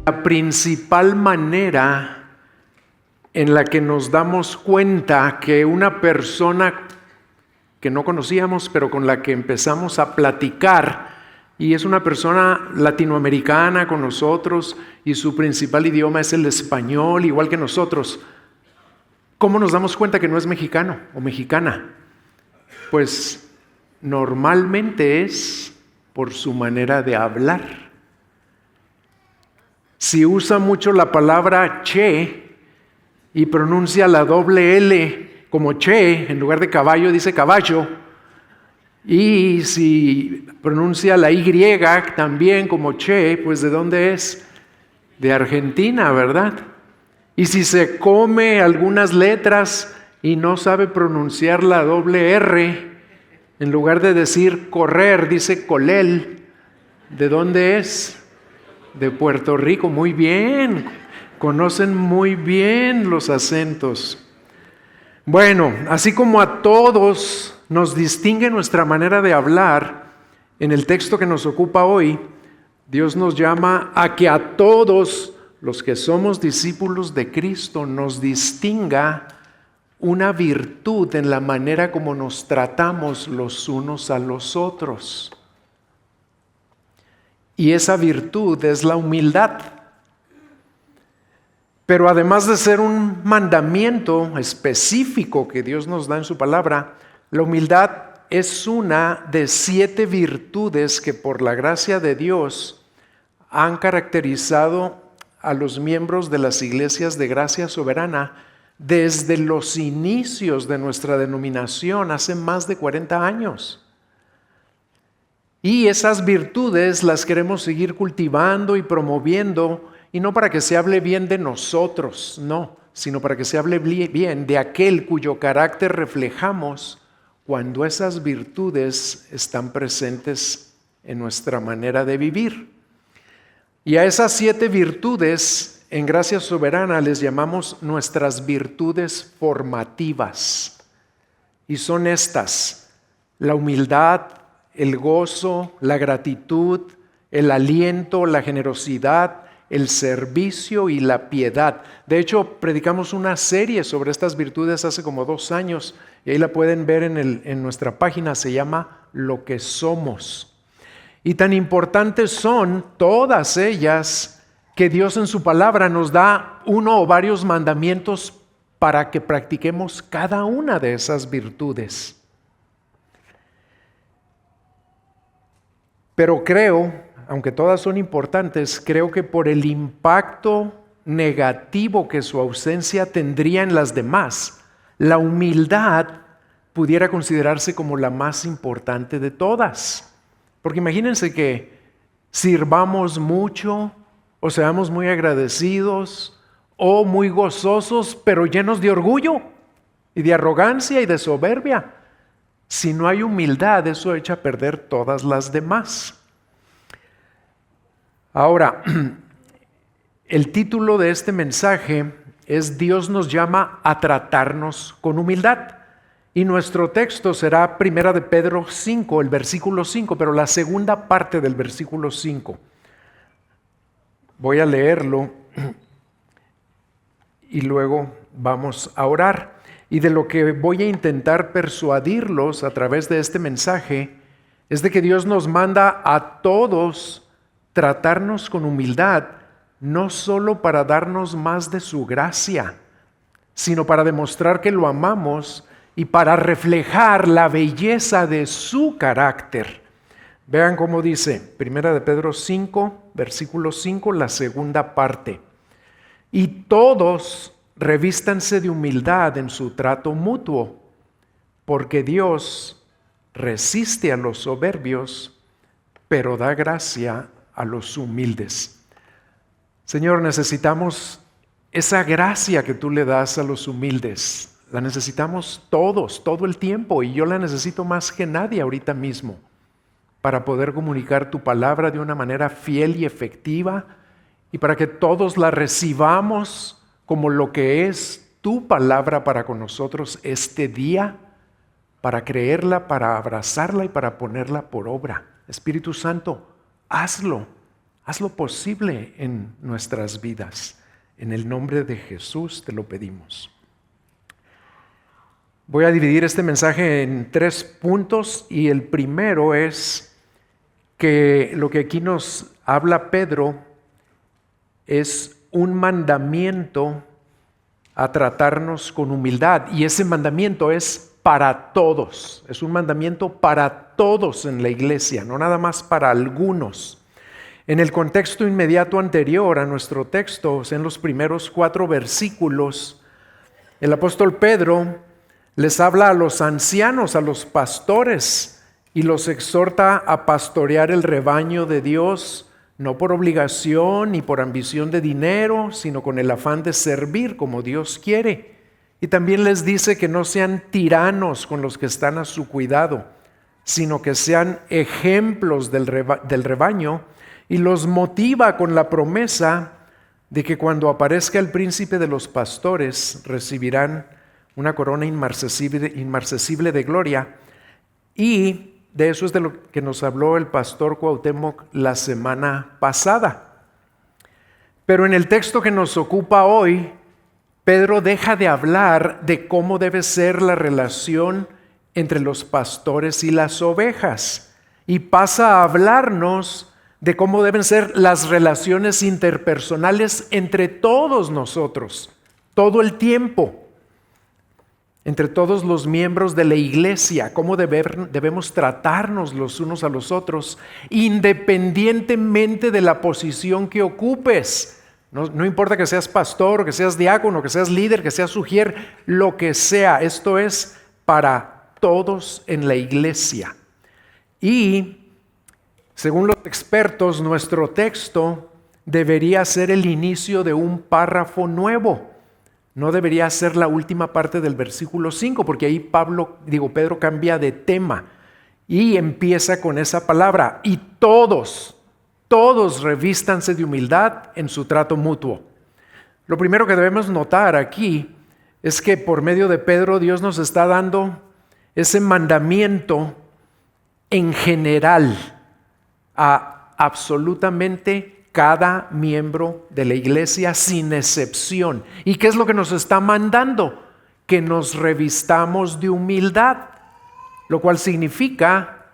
La principal manera en la que nos damos cuenta que una persona que no conocíamos, pero con la que empezamos a platicar, y es una persona latinoamericana con nosotros, y su principal idioma es el español, igual que nosotros, ¿cómo nos damos cuenta que no es mexicano o mexicana? Pues normalmente es por su manera de hablar. Si usa mucho la palabra che y pronuncia la doble L como che, en lugar de caballo dice caballo, y si pronuncia la Y también como che, pues ¿de dónde es? De Argentina, ¿verdad? Y si se come algunas letras y no sabe pronunciar la doble R, en lugar de decir correr, dice colel, ¿de dónde es? De Puerto Rico. Muy bien, conocen muy bien los acentos. Bueno, así como a todos nos distingue nuestra manera de hablar, en el texto que nos ocupa hoy, Dios nos llama a que a todos los que somos discípulos de Cristo nos distinga una virtud en la manera como nos tratamos los unos a los otros. Y esa virtud es la humildad. Pero además de ser un mandamiento específico que Dios nos da en su palabra, la humildad es una de 7 virtudes que por la gracia de Dios han caracterizado a los miembros de las iglesias de Gracia Soberana desde los inicios de nuestra denominación, hace más de 40 años. Y esas virtudes las queremos seguir cultivando y promoviendo, y no para que se hable bien de nosotros, no, sino para que se hable bien de aquel cuyo carácter reflejamos cuando esas virtudes están presentes en nuestra manera de vivir. Y a esas 7 virtudes en Gracia Soberana les llamamos nuestras virtudes formativas. Y son estas: la humildad, el gozo, la gratitud, el aliento, la generosidad, el servicio y la piedad. De hecho, predicamos una serie sobre estas virtudes hace como 2 años y ahí la pueden ver en nuestra página, se llama Lo que somos. Y tan importantes son todas ellas que Dios en su palabra nos da uno o varios mandamientos para que practiquemos cada una de esas virtudes. Pero creo, aunque todas son importantes, creo que por el impacto negativo que su ausencia tendría en las demás, la humildad pudiera considerarse como la más importante de todas. Porque imagínense que sirvamos mucho, o seamos muy agradecidos, o muy gozosos, pero llenos de orgullo, y de arrogancia, y de soberbia. Si no hay humildad, eso echa a perder todas las demás. Ahora, el título de este mensaje es Dios nos llama a tratarnos con humildad. Y nuestro texto será 1 de Pedro 5, el versículo 5, pero la segunda parte del versículo 5. Voy a leerlo y luego vamos a orar. Y de lo que voy a intentar persuadirlos a través de este mensaje es de que Dios nos manda a todos tratarnos con humildad, no solo para darnos más de su gracia, sino para demostrar que lo amamos y para reflejar la belleza de su carácter. Vean cómo dice 1 de Pedro 5, versículo 5, la segunda parte. Y todos revístanse de humildad en su trato mutuo, porque Dios resiste a los soberbios, pero da gracia a los humildes. Señor, necesitamos esa gracia que tú le das a los humildes. La necesitamos todos, todo el tiempo, y yo la necesito más que nadie ahorita mismo para poder comunicar tu palabra de una manera fiel y efectiva y para que todos la recibamos como lo que es tu palabra para con nosotros este día, para creerla, para abrazarla y para ponerla por obra. Espíritu Santo, hazlo Haz lo posible en nuestras vidas. En el nombre de Jesús te lo pedimos. Voy a dividir este mensaje en 3 puntos y el primero es que lo que aquí nos habla Pedro es un mandamiento a tratarnos con humildad, y ese mandamiento es para todos, es un mandamiento para todos en la iglesia, no nada más para algunos. En el contexto inmediato anterior a nuestro texto, en los primeros 4 versículos, el apóstol Pedro les habla a los ancianos, a los pastores, y los exhorta a pastorear el rebaño de Dios, no por obligación ni por ambición de dinero, sino con el afán de servir como Dios quiere. Y también les dice que no sean tiranos con los que están a su cuidado, sino que sean ejemplos del rebaño, y los motiva con la promesa de que cuando aparezca el príncipe de los pastores recibirán una corona inmarcesible de gloria. Y de eso es de lo que nos habló el pastor Cuauhtémoc la semana pasada. Pero en el texto que nos ocupa hoy, Pedro deja de hablar de cómo debe ser la relación entre los pastores y las ovejas y pasa a hablarnos de cómo deben ser las relaciones interpersonales entre todos nosotros, todo el tiempo. Entre todos los miembros de la iglesia, cómo debemos tratarnos los unos a los otros, independientemente de la posición que ocupes. No importa que seas pastor, que seas diácono, que seas líder, que seas ujier, lo que sea. Esto es para todos en la iglesia. Y, según los expertos, nuestro texto debería ser el inicio de un párrafo nuevo. No debería ser la última parte del versículo 5, porque ahí Pedro cambia de tema y empieza con esa palabra. Y todos revístanse de humildad en su trato mutuo. Lo primero que debemos notar aquí es que por medio de Pedro Dios nos está dando ese mandamiento en general a absolutamente cada miembro de la iglesia sin excepción. ¿Y qué es lo que nos está mandando? Que nos revistamos de humildad, lo cual significa,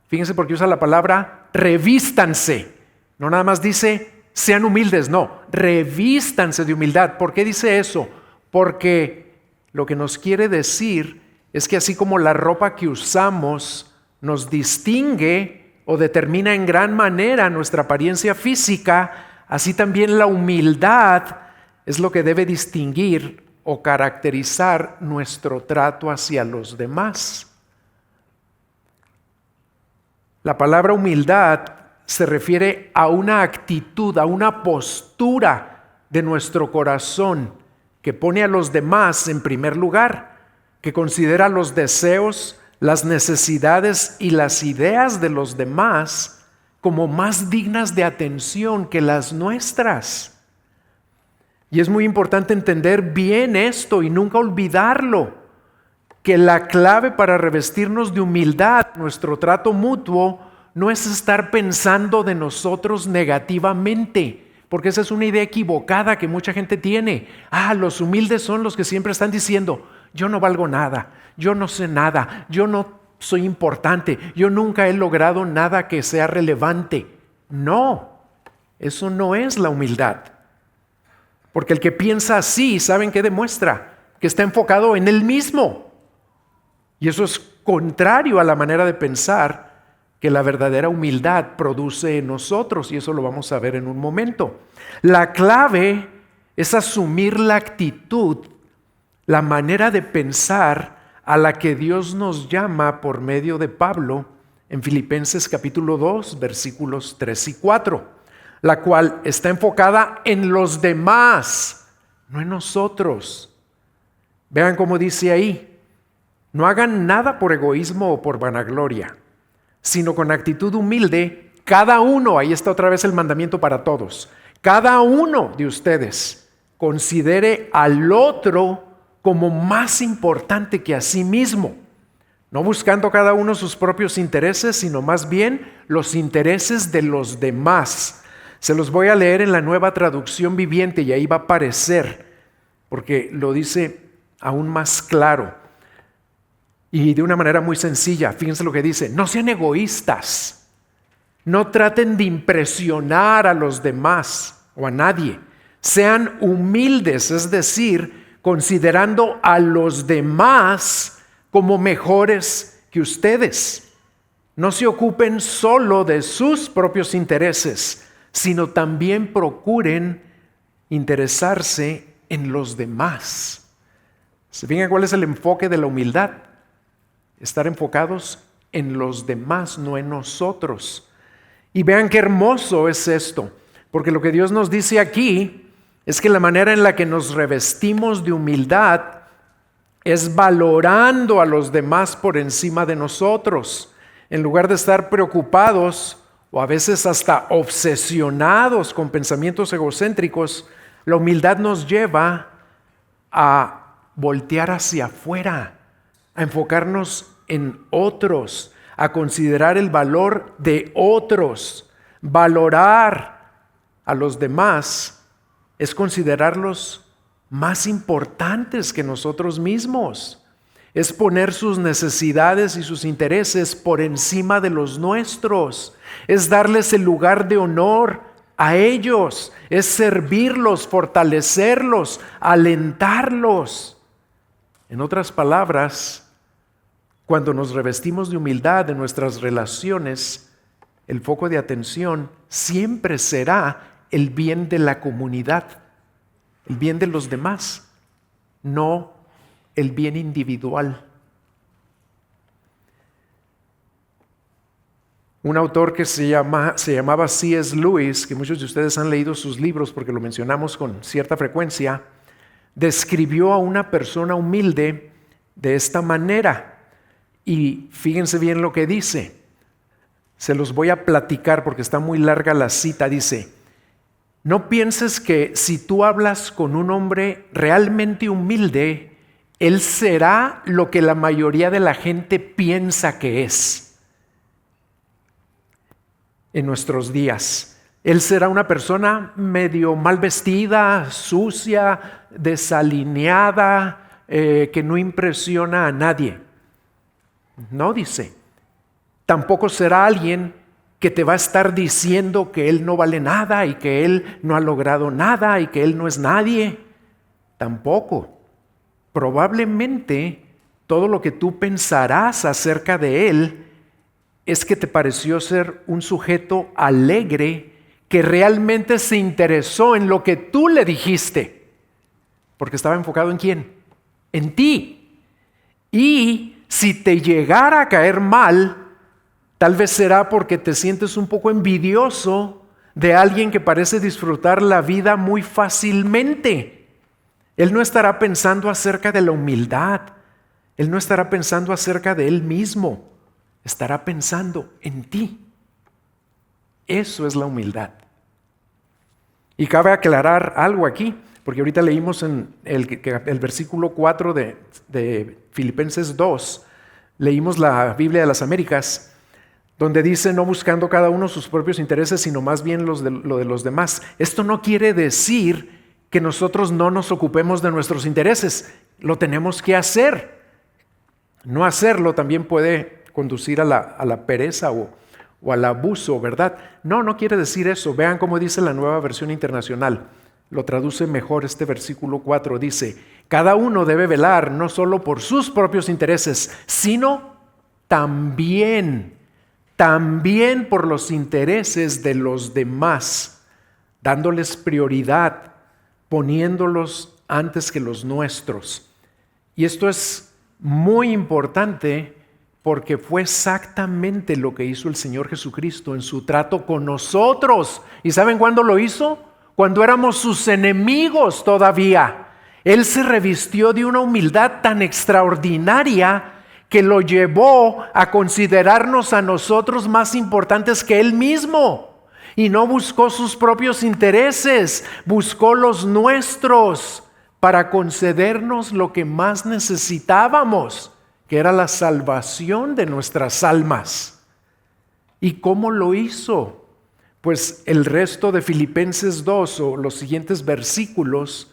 fíjense porque usa la palabra revístanse. No nada más dice sean humildes, no, revístanse de humildad. ¿Por qué dice eso? Porque lo que nos quiere decir es que así como la ropa que usamos nos distingue o determina en gran manera nuestra apariencia física, así también la humildad es lo que debe distinguir o caracterizar nuestro trato hacia los demás. La palabra humildad se refiere a una actitud, a una postura de nuestro corazón que pone a los demás en primer lugar, que considera los deseos, las necesidades y las ideas de los demás como más dignas de atención que las nuestras. Y es muy importante entender bien esto y nunca olvidarlo, que la clave para revestirnos de humildad, nuestro trato mutuo, no es estar pensando de nosotros negativamente, porque esa es una idea equivocada que mucha gente tiene. Los humildes son los que siempre están diciendo, yo no valgo nada, yo no sé nada, yo no soy importante, yo nunca he logrado nada que sea relevante. No, eso no es la humildad. Porque el que piensa así, ¿saben qué demuestra? Que está enfocado en él mismo. Y eso es contrario a la manera de pensar que la verdadera humildad produce en nosotros, y eso lo vamos a ver en un momento. La clave es asumir la actitud, la manera de pensar a la que Dios nos llama por medio de Pablo en Filipenses capítulo 2, versículos 3 y 4, la cual está enfocada en los demás, no en nosotros. Vean cómo dice ahí, no hagan nada por egoísmo o por vanagloria, sino con actitud humilde, cada uno, ahí está otra vez el mandamiento para todos, cada uno de ustedes considere al otro como más importante que a sí mismo, no buscando cada uno sus propios intereses, sino más bien los intereses de los demás. Se los voy a leer en la Nueva Traducción Viviente y ahí va a aparecer, porque lo dice aún más claro y de una manera muy sencilla. Fíjense lo que dice: no sean egoístas, no traten de impresionar a los demás o a nadie. Sean humildes, es decir, considerando a los demás como mejores que ustedes. No se ocupen solo de sus propios intereses, sino también procuren interesarse en los demás. ¿Se fijan cuál es el enfoque de la humildad? Estar enfocados en los demás, no en nosotros. Y vean qué hermoso es esto, porque lo que Dios nos dice aquí es que la manera en la que nos revestimos de humildad es valorando a los demás por encima de nosotros. En lugar de estar preocupados o a veces hasta obsesionados con pensamientos egocéntricos, la humildad nos lleva a voltear hacia afuera, a enfocarnos en otros, a considerar el valor de otros. Valorar a los demás es considerarlos más importantes que nosotros mismos. Es poner sus necesidades y sus intereses por encima de los nuestros. Es darles el lugar de honor a ellos. Es servirlos, fortalecerlos, alentarlos. En otras palabras, cuando nos revestimos de humildad en nuestras relaciones, el foco de atención siempre será el bien de la comunidad, el bien de los demás, no el bien individual. Un autor que se llamaba C.S. Lewis, que muchos de ustedes han leído sus libros porque lo mencionamos con cierta frecuencia, describió a una persona humilde de esta manera. Y fíjense bien lo que dice. Se los voy a platicar porque está muy larga la cita. Dice: no pienses que si tú hablas con un hombre realmente humilde, él será lo que la mayoría de la gente piensa que es en nuestros días. Él será una persona medio mal vestida, sucia, desalineada, que no impresiona a nadie. No, dice. Tampoco será alguien que te va a estar diciendo que él no vale nada y que él no ha logrado nada y que él no es nadie. Tampoco. Probablemente todo lo que tú pensarás acerca de él es que te pareció ser un sujeto alegre que realmente se interesó en lo que tú le dijiste, porque estaba enfocado ¿en quién? En ti. Y si te llegara a caer mal, tal vez será porque te sientes un poco envidioso de alguien que parece disfrutar la vida muy fácilmente. Él no estará pensando acerca de la humildad. Él no estará pensando acerca de él mismo. Estará pensando en ti. Eso es la humildad. Y cabe aclarar algo aquí, porque ahorita leímos en el versículo 4 de Filipenses 2, leímos la Biblia de las Américas, donde dice: no buscando cada uno sus propios intereses, sino más bien lo de los demás. Esto no quiere decir que nosotros no nos ocupemos de nuestros intereses. Lo tenemos que hacer. No hacerlo también puede conducir a la pereza o al abuso, ¿verdad? No quiere decir eso. Vean cómo dice la Nueva Versión Internacional. Lo traduce mejor este versículo 4. Dice: cada uno debe velar no solo por sus propios intereses, sino también por los intereses de los demás, dándoles prioridad, poniéndolos antes que los nuestros. Y esto es muy importante porque fue exactamente lo que hizo el Señor Jesucristo en su trato con nosotros. ¿Y saben cuándo lo hizo? Cuando éramos sus enemigos todavía. Él se revistió de una humildad tan extraordinaria que lo llevó a considerarnos a nosotros más importantes que Él mismo. Y no buscó sus propios intereses, buscó los nuestros para concedernos lo que más necesitábamos, que era la salvación de nuestras almas. ¿Y cómo lo hizo? pues el resto de Filipenses 2 o los siguientes versículos,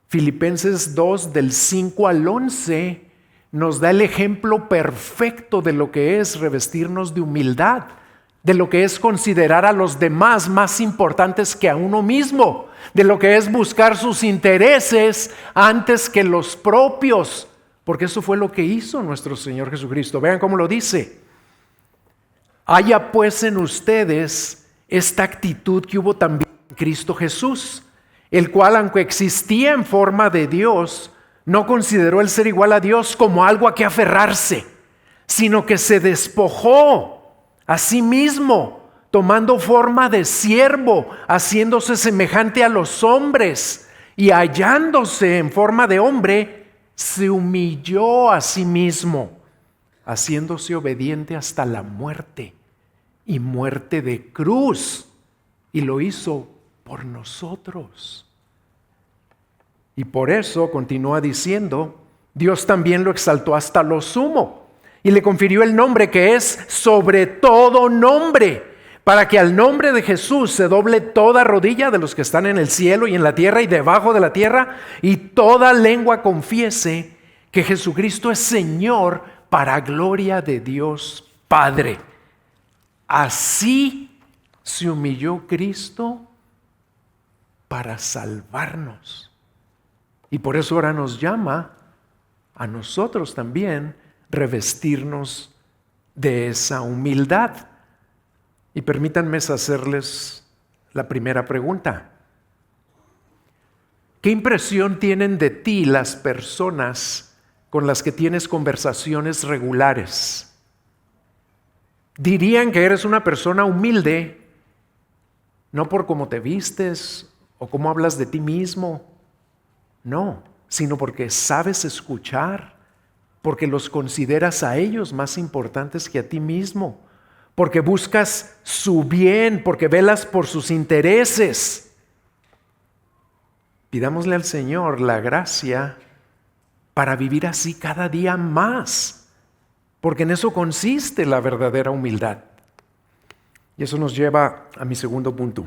Filipenses 2 del 5 al 11, nos da el ejemplo perfecto de lo que es revestirnos de humildad, de lo que es considerar a los demás más importantes que a uno mismo, de lo que es buscar sus intereses antes que los propios, porque eso fue lo que hizo nuestro Señor Jesucristo. Vean cómo lo dice. Haya pues en ustedes esta actitud que hubo también en Cristo Jesús, el cual, aunque existía en forma de Dios, no consideró el ser igual a Dios como algo a que aferrarse, sino que se despojó a sí mismo, tomando forma de siervo, haciéndose semejante a los hombres, y hallándose en forma de hombre, se humilló a sí mismo, haciéndose obediente hasta la muerte, y muerte de cruz, y lo hizo por nosotros. Y por eso continúa diciendo, Dios también lo exaltó hasta lo sumo y le confirió el nombre que es sobre todo nombre, para que al nombre de Jesús se doble toda rodilla de los que están en el cielo y en la tierra y debajo de la tierra, y toda lengua confiese que Jesucristo es Señor, para gloria de Dios Padre. Así se humilló Cristo para salvarnos. Y por eso ahora nos llama a nosotros también revestirnos de esa humildad. Y permítanme hacerles la primera pregunta. ¿Qué impresión tienen de ti las personas con las que tienes conversaciones regulares? ¿Dirían que eres una persona humilde, no por cómo te vistes o cómo hablas de ti mismo? No, sino porque sabes escuchar, porque los consideras a ellos más importantes que a ti mismo, porque buscas su bien, porque velas por sus intereses. Pidámosle al Señor la gracia para vivir así cada día más, porque en eso consiste la verdadera humildad. Y eso nos lleva a mi segundo punto.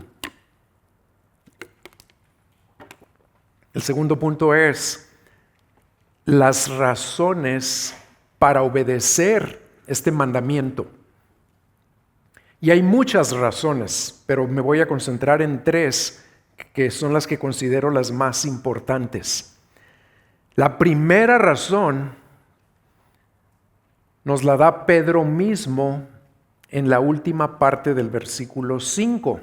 El segundo punto es las razones para obedecer este mandamiento. Y hay muchas razones, pero me voy a concentrar en tres que son las que considero las más importantes. La primera razón nos la da Pedro mismo en la última parte del versículo 5.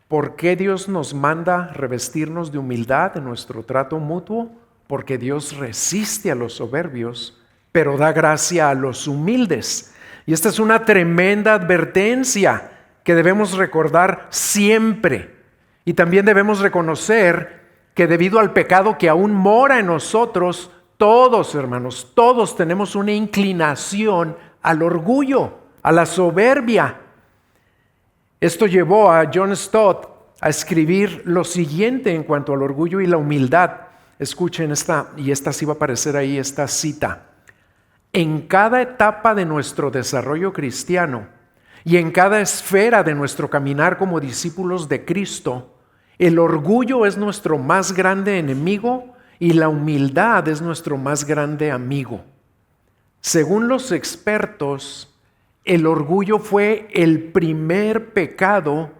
¿Por qué Dios nos manda revestirnos de humildad en nuestro trato mutuo? Porque Dios resiste a los soberbios, pero da gracia a los humildes. Y esta es una tremenda advertencia que debemos recordar siempre. Y también debemos reconocer que debido al pecado que aún mora en nosotros, todos, hermanos, todos tenemos una inclinación al orgullo, a la soberbia. Esto llevó a John Stott a escribir lo siguiente en cuanto al orgullo y la humildad. Escuchen esta, y esta sí va a aparecer ahí, esta cita. En cada etapa de nuestro desarrollo cristiano y en cada esfera de nuestro caminar como discípulos de Cristo, el orgullo es nuestro más grande enemigo y la humildad es nuestro más grande amigo. Según los expertos, el orgullo fue el primer pecado,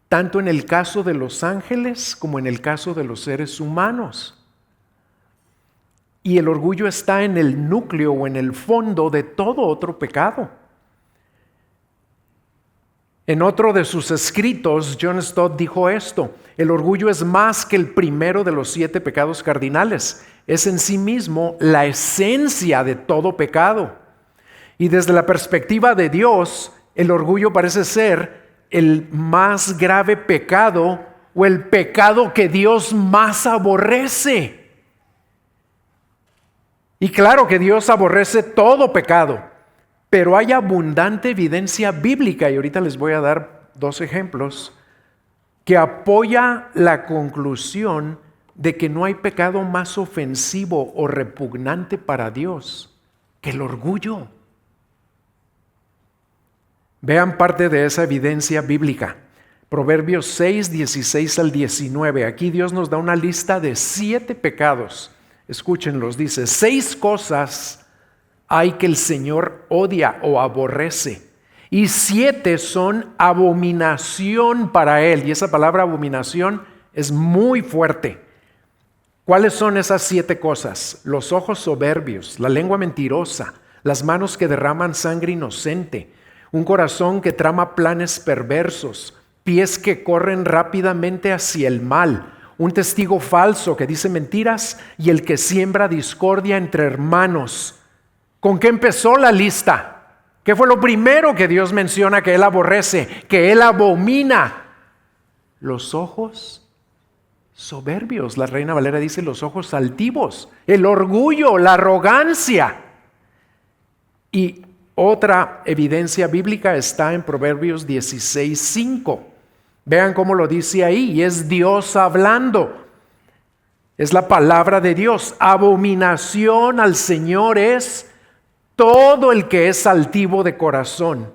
tanto en el caso de los ángeles como en el caso de los seres humanos. Y el orgullo está en el núcleo o en el fondo de todo otro pecado. En otro de sus escritos, John Stott dijo esto: el orgullo es más que el primero de los 7 pecados cardinales. Es en sí mismo la esencia de todo pecado. Y desde la perspectiva de Dios, el orgullo parece ser el más grave pecado o el pecado que Dios más aborrece. Y claro que Dios aborrece todo pecado, pero hay abundante evidencia bíblica, y ahorita les voy a dar 2 ejemplos, que apoya la conclusión de que no hay pecado más ofensivo o repugnante para Dios que el orgullo. Vean parte de esa evidencia bíblica. Proverbios 6, 16 al 19. Aquí Dios nos da una lista de 7 pecados. Escúchenlos, dice: 6 cosas hay que el Señor odia o aborrece, y 7 son abominación para Él. Y esa palabra abominación es muy fuerte. ¿Cuáles son esas 7 cosas? Los ojos soberbios, la lengua mentirosa, las manos que derraman sangre inocente, un corazón que trama planes perversos, pies que corren rápidamente hacia el mal, un testigo falso que dice mentiras y el que siembra discordia entre hermanos. ¿Con qué empezó la lista? ¿Qué fue lo primero que Dios menciona que Él aborrece, que Él abomina? Los ojos soberbios. La Reina Valera dice los ojos altivos, el orgullo, la arrogancia. Y otra evidencia bíblica está en Proverbios 16:5. Vean cómo lo dice ahí, y es Dios hablando. Es la palabra de Dios. Abominación al Señor es todo el que es altivo de corazón.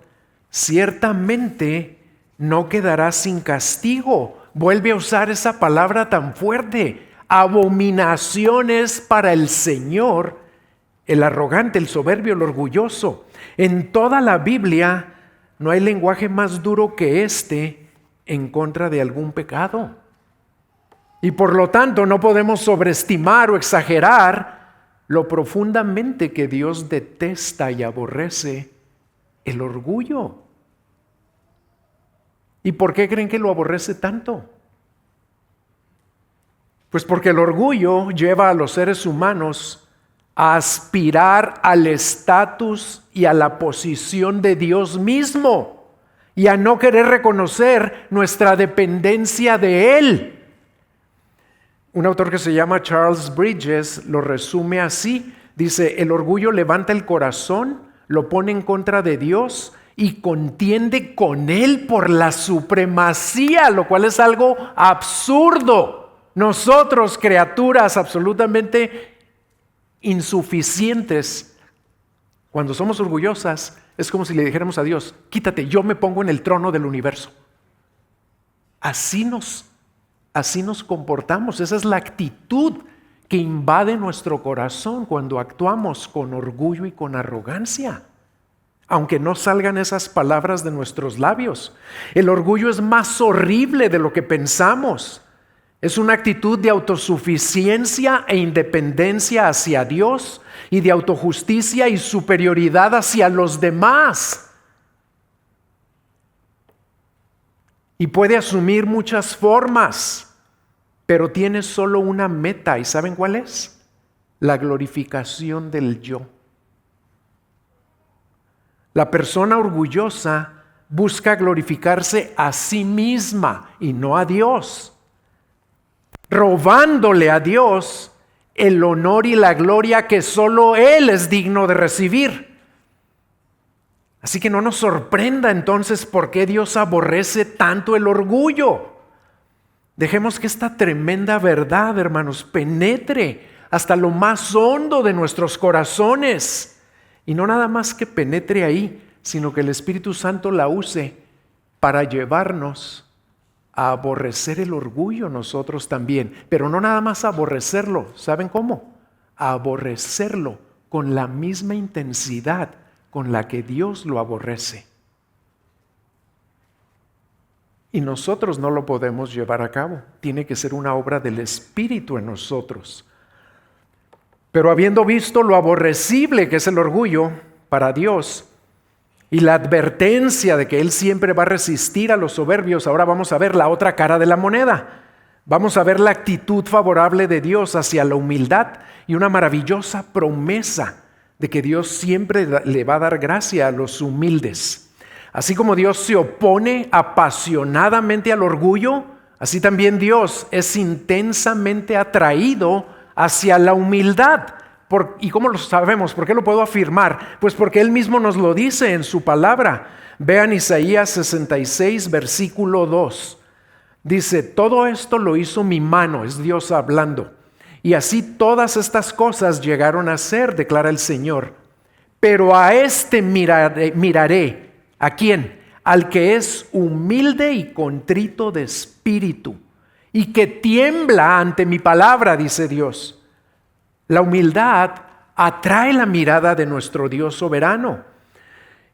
Ciertamente no quedará sin castigo. Vuelve a usar esa palabra tan fuerte. Abominación es para el Señor el arrogante, el soberbio, el orgulloso. En toda la Biblia no hay lenguaje más duro que este en contra de algún pecado. Y por lo tanto no podemos sobreestimar o exagerar lo profundamente que Dios detesta y aborrece el orgullo. ¿Y por qué creen que lo aborrece tanto? Pues porque el orgullo lleva a los seres humanos a aspirar al estatus y a la posición de Dios mismo y a no querer reconocer nuestra dependencia de Él. Un autor que se llama Charles Bridges lo resume así. Dice: el orgullo levanta el corazón, lo pone en contra de Dios y contiende con Él por la supremacía, lo cual es algo absurdo. Nosotros, criaturas absolutamente insuficientes, cuando somos orgullosas, es como si le dijéramos a Dios: quítate, yo me pongo en el trono del universo. Así nos comportamos. Esa es la actitud que invade nuestro corazón cuando actuamos con orgullo y con arrogancia, aunque no salgan esas palabras de nuestros labios. El orgullo es más horrible de lo que pensamos. Es una actitud de autosuficiencia e independencia hacia Dios y de autojusticia y superioridad hacia los demás. Y puede asumir muchas formas, pero tiene solo una meta. ¿Y saben cuál es? La glorificación del yo. La persona orgullosa busca glorificarse a sí misma y no a Dios, robándole a Dios el honor y la gloria que solo Él es digno de recibir. Así que no nos sorprenda entonces por qué Dios aborrece tanto el orgullo. Dejemos que esta tremenda verdad, hermanos, penetre hasta lo más hondo de nuestros corazones. Y no nada más que penetre ahí, sino que el Espíritu Santo la use para llevarnos a aborrecer el orgullo nosotros también. Pero no nada más aborrecerlo. ¿Saben cómo? A aborrecerlo con la misma intensidad con la que Dios lo aborrece. Y nosotros no lo podemos llevar a cabo. Tiene que ser una obra del Espíritu en nosotros. Pero habiendo visto lo aborrecible que es el orgullo para Dios y la advertencia de que Él siempre va a resistir a los soberbios, ahora vamos a ver la otra cara de la moneda. Vamos a ver la actitud favorable de Dios hacia la humildad y una maravillosa promesa de que Dios siempre le va a dar gracia a los humildes. Así como Dios se opone apasionadamente al orgullo, así también Dios es intensamente atraído hacia la humildad. ¿Y cómo lo sabemos? ¿Por qué lo puedo afirmar? Pues porque Él mismo nos lo dice en su palabra. Vean Isaías 66, versículo 2. Dice: todo esto lo hizo mi mano, es Dios hablando. Y así todas estas cosas llegaron a ser, declara el Señor. Pero a este miraré. ¿A quién? al que es humilde y contrito de espíritu y que tiembla ante mi palabra, dice Dios. La humildad atrae la mirada de nuestro Dios soberano.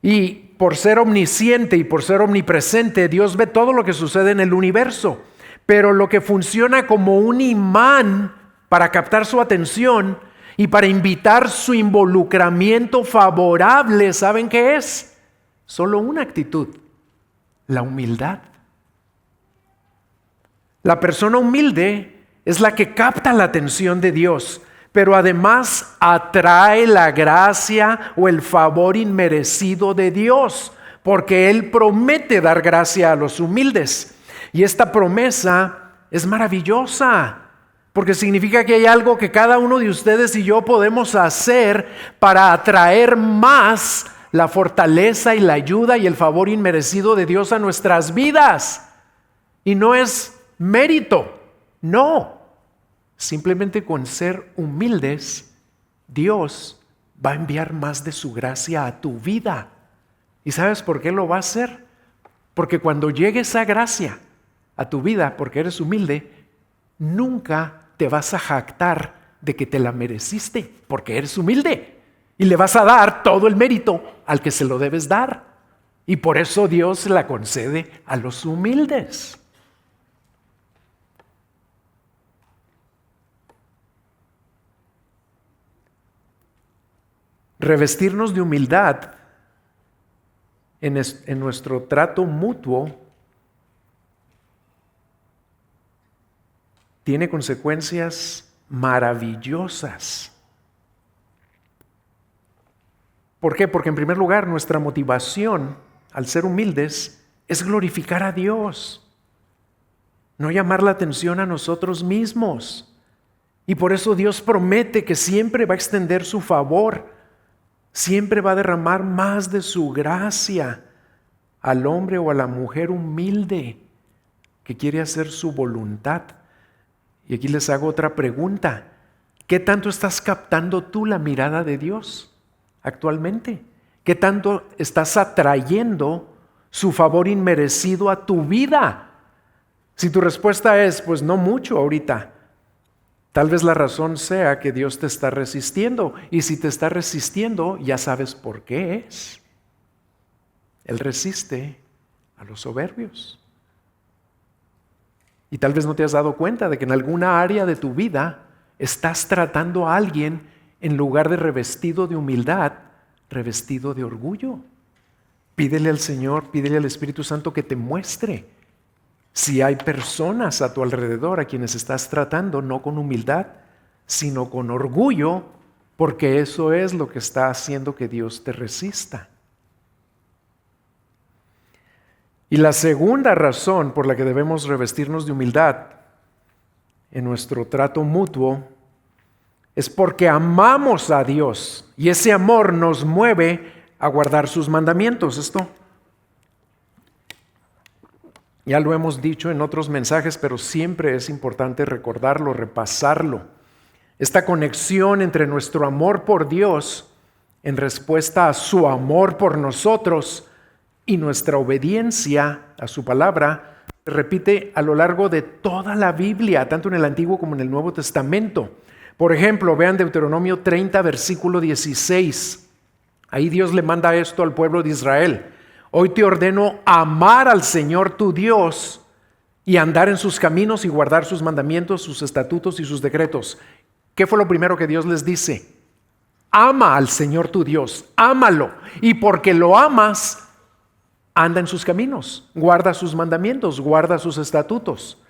Y por ser omnisciente y por ser omnipresente, Dios ve todo lo que sucede en el universo. Pero lo que funciona como un imán para captar su atención y para invitar su involucramiento favorable, ¿saben qué es? Solo una actitud: la humildad. La persona humilde es la que capta la atención de Dios, pero además atrae la gracia o el favor inmerecido de Dios, porque Él promete dar gracia a los humildes. Y esta promesa es maravillosa, porque significa que hay algo que cada uno de ustedes y yo podemos hacer para atraer más la fortaleza y la ayuda y el favor inmerecido de Dios a nuestras vidas. Y no es mérito, no. Simplemente con ser humildes, Dios va a enviar más de su gracia a tu vida. ¿Y sabes por qué lo va a hacer? Porque cuando llegue esa gracia a tu vida, porque eres humilde, nunca te vas a jactar de que te la mereciste, porque eres humilde. Y le vas a dar todo el mérito al que se lo debes dar. Y por eso Dios la concede a los humildes. Revestirnos de humildad en nuestro trato mutuo tiene consecuencias maravillosas. ¿Por qué? Porque en primer lugar, nuestra motivación al ser humildes es glorificar a Dios, no llamar la atención a nosotros mismos. Y por eso Dios promete que siempre va a extender su favor. Siempre va a derramar más de su gracia al hombre o a la mujer humilde que quiere hacer su voluntad. Y aquí les hago otra pregunta. ¿Qué tanto estás captando tú la mirada de Dios actualmente? ¿Qué tanto estás atrayendo su favor inmerecido a tu vida? Si tu respuesta es, pues no mucho ahorita, tal vez la razón sea que Dios te está resistiendo. Y si te está resistiendo, ya sabes por qué es. Él resiste a los soberbios. Y tal vez no te has dado cuenta de que en alguna área de tu vida estás tratando a alguien en lugar de revestido de humildad, revestido de orgullo. Pídele al Señor, pídele al Espíritu Santo que te muestre si hay personas a tu alrededor a quienes estás tratando no con humildad, sino con orgullo, porque eso es lo que está haciendo que Dios te resista. Y la segunda razón por la que debemos revestirnos de humildad en nuestro trato mutuo es porque amamos a Dios y ese amor nos mueve a guardar sus mandamientos. Esto ya lo hemos dicho en otros mensajes, pero siempre es importante recordarlo, repasarlo. Esta conexión entre nuestro amor por Dios en respuesta a su amor por nosotros y nuestra obediencia a su palabra se repite a lo largo de toda la Biblia, tanto en el Antiguo como en el Nuevo Testamento. Por ejemplo, vean Deuteronomio 30, versículo 16. Ahí Dios le manda esto al pueblo de Israel. Hoy te ordeno amar al Señor tu Dios y andar en sus caminos y guardar sus mandamientos, sus estatutos y sus decretos. ¿Qué fue lo primero que Dios les dice? Ama al Señor tu Dios, ámalo. Y porque lo amas, anda en sus caminos, guarda sus mandamientos, guarda sus estatutos.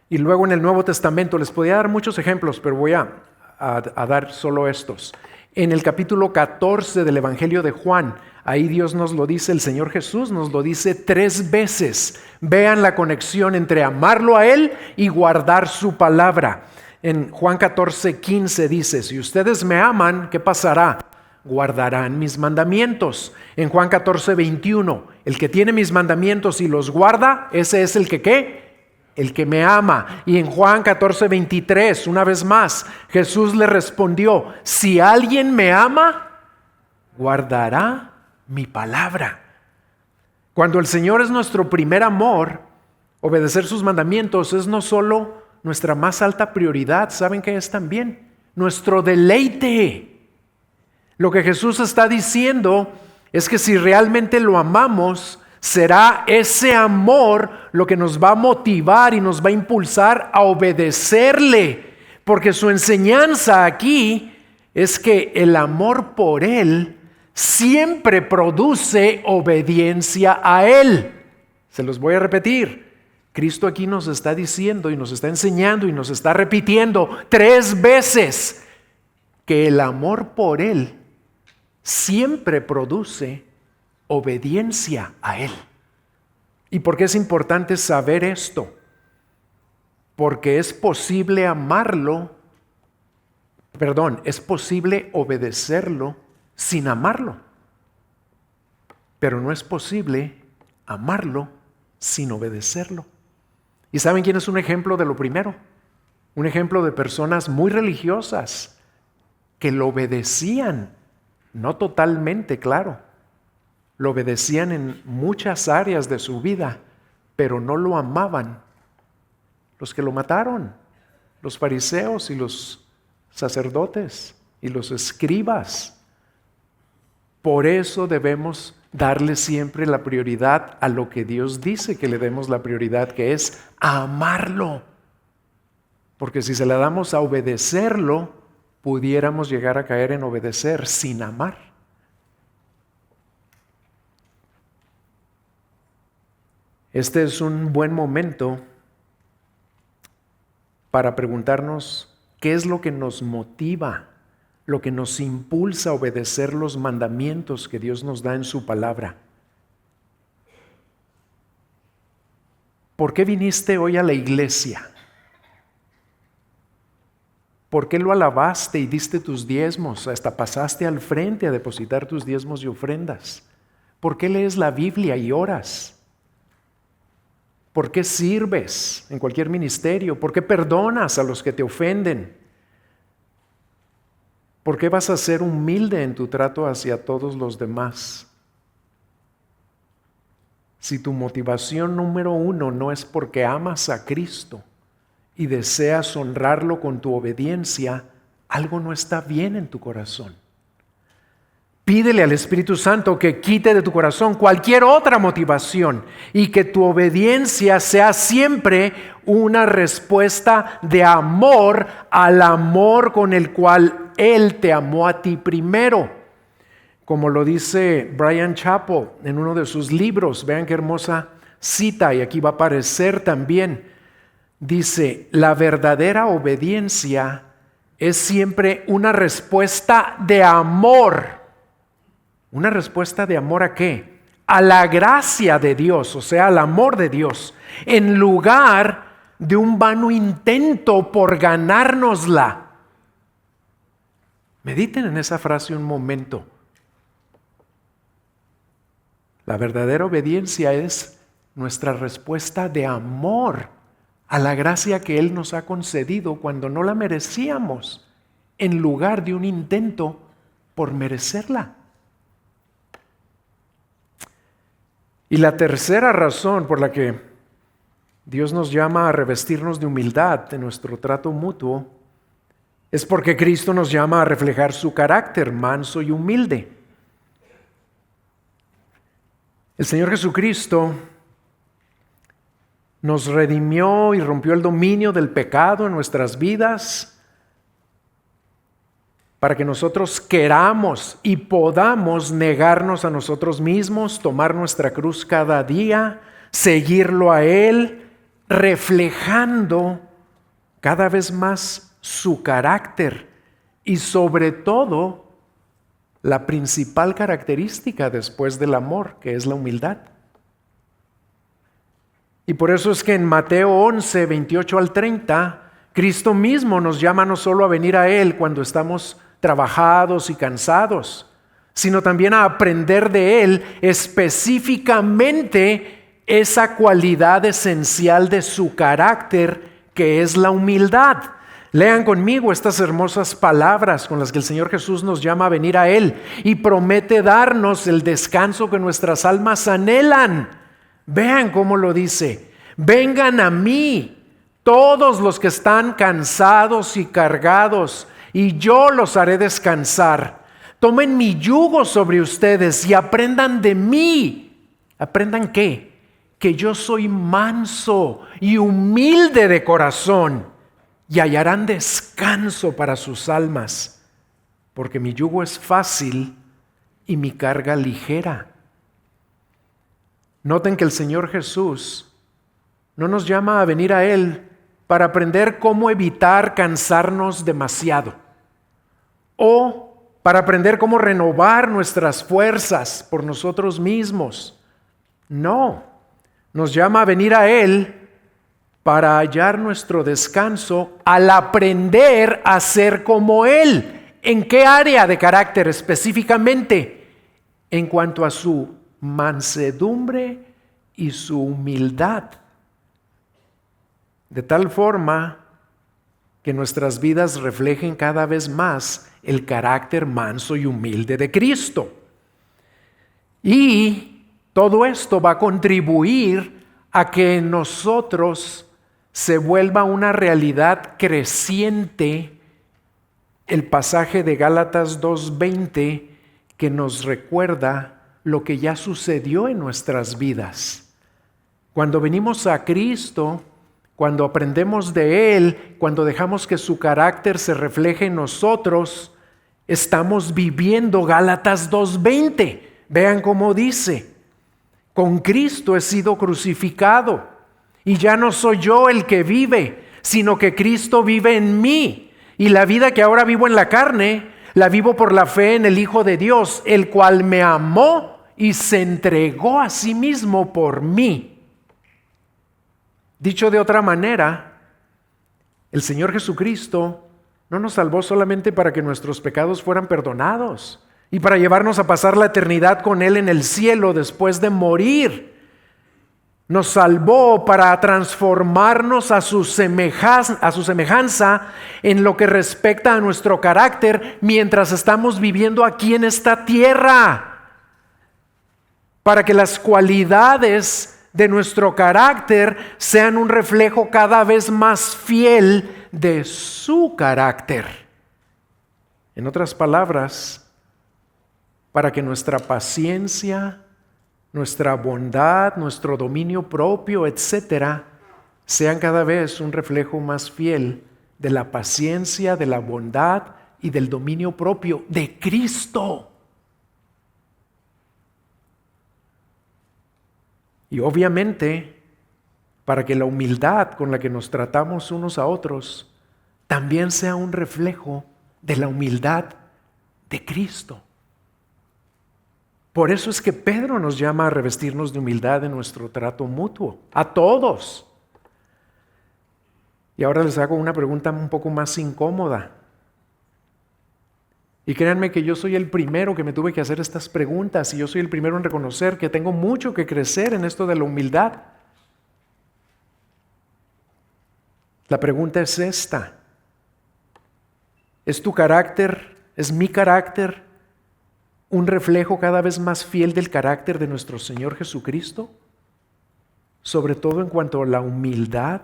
Y luego en el Nuevo Testamento les podía dar muchos ejemplos, pero voy a dar solo estos. En el capítulo 14 del Evangelio de Juan, ahí Dios nos lo dice, el Señor Jesús nos lo dice 3 veces. Vean la conexión entre amarlo a Él y guardar su palabra. En Juan 14, 15 dice, si ustedes me aman, ¿qué pasará? Guardarán mis mandamientos. En Juan 14, 21, el que tiene mis mandamientos y los guarda, ese es el que ¿qué? El que me ama. Y en Juan 14, 23, una vez más, Jesús le respondió, si alguien me ama, guardará mi palabra. Cuando el Señor es nuestro primer amor, obedecer sus mandamientos es no solo nuestra más alta prioridad, ¿saben qué es también? Nuestro deleite. Lo que Jesús está diciendo es que si realmente lo amamos, será ese amor lo que nos va a motivar y nos va a impulsar a obedecerle, porque su enseñanza aquí es que el amor por Él siempre produce obediencia a Él. Se los voy a repetir. Cristo aquí nos está diciendo y nos está enseñando y nos está repitiendo 3 veces que el amor por Él siempre produce obediencia a Él. ¿Y por qué es importante saber esto? Porque es posible es posible obedecerlo sin amarlo. Pero no es posible amarlo sin obedecerlo. ¿Y saben quién es un ejemplo de lo primero? Un ejemplo de personas muy religiosas que lo obedecían, no totalmente, claro. Lo obedecían en muchas áreas de su vida, pero no lo amaban. Los que lo mataron, los fariseos y los sacerdotes y los escribas. Por eso debemos darle siempre la prioridad a lo que Dios dice que le demos la prioridad, que es a amarlo. Porque si se la damos a obedecerlo, pudiéramos llegar a caer en obedecer sin amar. Este es un buen momento para preguntarnos qué es lo que nos motiva, lo que nos impulsa a obedecer los mandamientos que Dios nos da en su palabra. ¿Por qué viniste hoy a la iglesia? ¿Por qué lo alabaste y diste tus diezmos? Hasta pasaste al frente a depositar tus diezmos y ofrendas. ¿Por qué lees la Biblia y oras? ¿Por qué sirves en cualquier ministerio? ¿Por qué perdonas a los que te ofenden? ¿Por qué vas a ser humilde en tu trato hacia todos los demás? Si tu motivación número 1 no es porque amas a Cristo y deseas honrarlo con tu obediencia, algo no está bien en tu corazón. Pídele al Espíritu Santo que quite de tu corazón cualquier otra motivación y que tu obediencia sea siempre una respuesta de amor al amor con el cual Él te amó a ti primero. Como lo dice Bryan Chapell en uno de sus libros, vean qué hermosa cita, y aquí va a aparecer también. Dice, la verdadera obediencia es siempre una respuesta de amor. ¿Una respuesta de amor a qué? A la gracia de Dios, o sea, al amor de Dios, en lugar de un vano intento por ganárnosla. Mediten en esa frase un momento. La verdadera obediencia es nuestra respuesta de amor a la gracia que Él nos ha concedido cuando no la merecíamos, en lugar de un intento por merecerla. Y la tercera razón por la que Dios nos llama a revestirnos de humildad en nuestro trato mutuo es porque Cristo nos llama a reflejar su carácter manso y humilde. El Señor Jesucristo nos redimió y rompió el dominio del pecado en nuestras vidas para que nosotros queramos y podamos negarnos a nosotros mismos, tomar nuestra cruz cada día, seguirlo a Él, reflejando cada vez más su carácter y sobre todo la principal característica después del amor, que es la humildad. Y por eso es que en Mateo 11, 28 al 30, Cristo mismo nos llama no solo a venir a Él cuando estamos trabajados y cansados, sino también a aprender de Él específicamente esa cualidad esencial de su carácter, que es la humildad. Lean conmigo estas hermosas palabras con las que el Señor Jesús nos llama a venir a Él y promete darnos el descanso que nuestras almas anhelan. Vean cómo lo dice: vengan a mí todos los que están cansados y cargados, y yo los haré descansar. Tomen mi yugo sobre ustedes y aprendan de mí. ¿Aprendan qué? Que yo soy manso y humilde de corazón, y hallarán descanso para sus almas, porque mi yugo es fácil y mi carga ligera. Noten que el Señor Jesús no nos llama a venir a Él para aprender cómo evitar cansarnos demasiado, o para aprender cómo renovar nuestras fuerzas por nosotros mismos. No, nos llama a venir a Él para hallar nuestro descanso al aprender a ser como Él. ¿En qué área de carácter específicamente? En cuanto a su mansedumbre y su humildad. De tal forma que nuestras vidas reflejen cada vez más el carácter manso y humilde de Cristo. Y todo esto va a contribuir a que en nosotros se vuelva una realidad creciente el pasaje de Gálatas 2:20, que nos recuerda lo que ya sucedió en nuestras vidas. Cuando venimos a Cristo, cuando aprendemos de Él, cuando dejamos que su carácter se refleje en nosotros, estamos viviendo Gálatas 2:20. Vean cómo dice: con Cristo he sido crucificado, y ya no soy yo el que vive, sino que Cristo vive en mí. Y la vida que ahora vivo en la carne, la vivo por la fe en el Hijo de Dios, el cual me amó y se entregó a sí mismo por mí. Dicho de otra manera, el Señor Jesucristo no nos salvó solamente para que nuestros pecados fueran perdonados y para llevarnos a pasar la eternidad con Él en el cielo después de morir. Nos salvó para transformarnos a su semejanza en lo que respecta a nuestro carácter mientras estamos viviendo aquí en esta tierra, para que las cualidades de nuestro carácter sean un reflejo cada vez más fiel de su carácter. En otras palabras, para que nuestra paciencia, nuestra bondad, nuestro dominio propio, etcétera, sean cada vez un reflejo más fiel de la paciencia, de la bondad y del dominio propio de Cristo. Y obviamente, para que la humildad con la que nos tratamos unos a otros también sea un reflejo de la humildad de Cristo. Por eso es que Pedro nos llama a revestirnos de humildad en nuestro trato mutuo, a todos. Y ahora les hago una pregunta un poco más incómoda. Y créanme que yo soy el primero que me tuve que hacer estas preguntas, y yo soy el primero en reconocer que tengo mucho que crecer en esto de la humildad. La pregunta es esta: ¿es tu carácter, es mi carácter, un reflejo cada vez más fiel del carácter de nuestro Señor Jesucristo? Sobre todo en cuanto a la humildad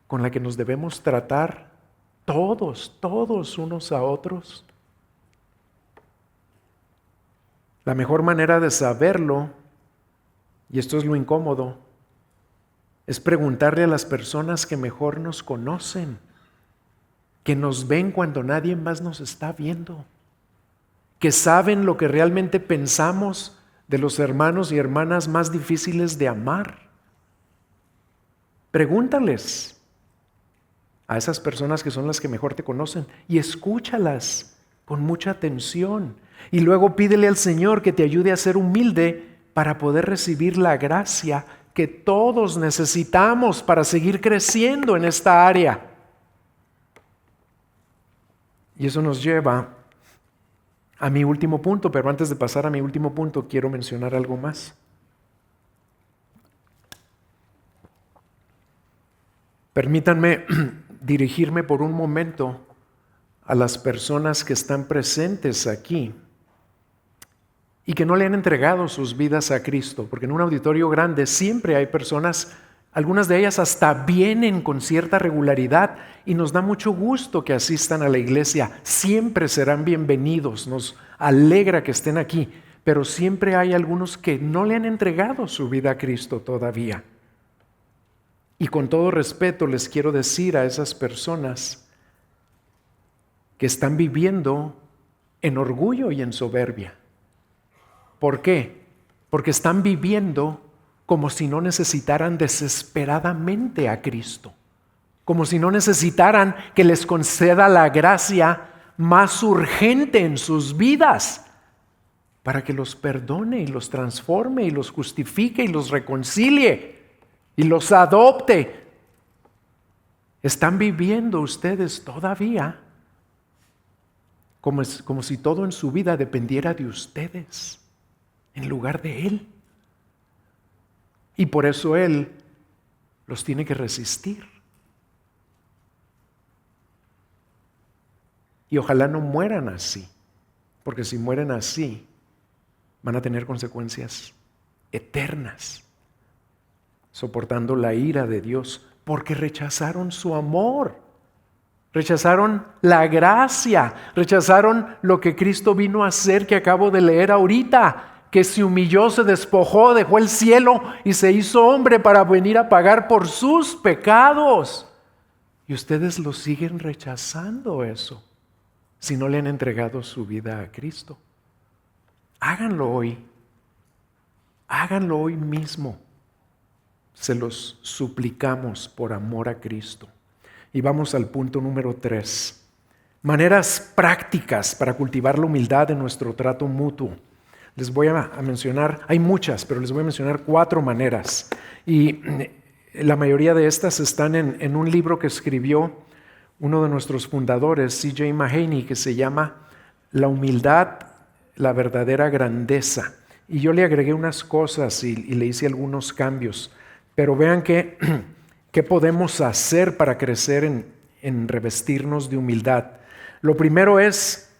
con la que nos debemos tratar todos unos a otros. La mejor manera de saberlo, y esto es lo incómodo, es preguntarle a las personas que mejor nos conocen, que nos ven cuando nadie más nos está viendo, que saben lo que realmente pensamos de los hermanos y hermanas más difíciles de amar. Pregúntales a esas personas que son las que mejor te conocen y escúchalas con mucha atención. Y luego pídele al Señor que te ayude a ser humilde para poder recibir la gracia que todos necesitamos para seguir creciendo en esta área. Y eso nos lleva a mi último punto, pero antes de pasar a mi último punto, quiero mencionar algo más. Permítanme dirigirme por un momento a las personas que están presentes aquí y que no le han entregado sus vidas a Cristo, porque en un auditorio grande siempre hay personas, algunas de ellas hasta vienen con cierta regularidad y nos da mucho gusto que asistan a la iglesia, siempre serán bienvenidos, nos alegra que estén aquí, pero siempre hay algunos que no le han entregado su vida a Cristo todavía. Y con todo respeto les quiero decir a esas personas que están viviendo en orgullo y en soberbia. ¿Por qué? Porque están viviendo como si no necesitaran desesperadamente a Cristo, como si no necesitaran que les conceda la gracia más urgente en sus vidas para que los perdone y los transforme y los justifique y los reconcilie y los adopte. ¿Están viviendo ustedes todavía como si todo en su vida dependiera de ustedes en lugar de Él? Y por eso Él los tiene que resistir. Y ojalá no mueran así, porque si mueren así, van a tener consecuencias eternas, soportando la ira de Dios, porque rechazaron su amor, rechazaron la gracia, rechazaron lo que Cristo vino a hacer, que acabo de leer ahorita, que se humilló, se despojó, dejó el cielo y se hizo hombre para venir a pagar por sus pecados. Y ustedes lo siguen rechazando eso, si no le han entregado su vida a Cristo. Háganlo hoy mismo. Se los suplicamos por amor a Cristo. Y vamos al punto número 3. Maneras prácticas para cultivar la humildad en nuestro trato mutuo. Les voy a mencionar, hay muchas, pero les voy a mencionar 4 maneras. Y la mayoría de estas están en un libro que escribió uno de nuestros fundadores, C.J. Mahaney, que se llama La humildad, la verdadera grandeza. Y yo le agregué unas cosas y le hice algunos cambios. Pero vean qué podemos hacer para crecer en revestirnos de humildad. Lo primero es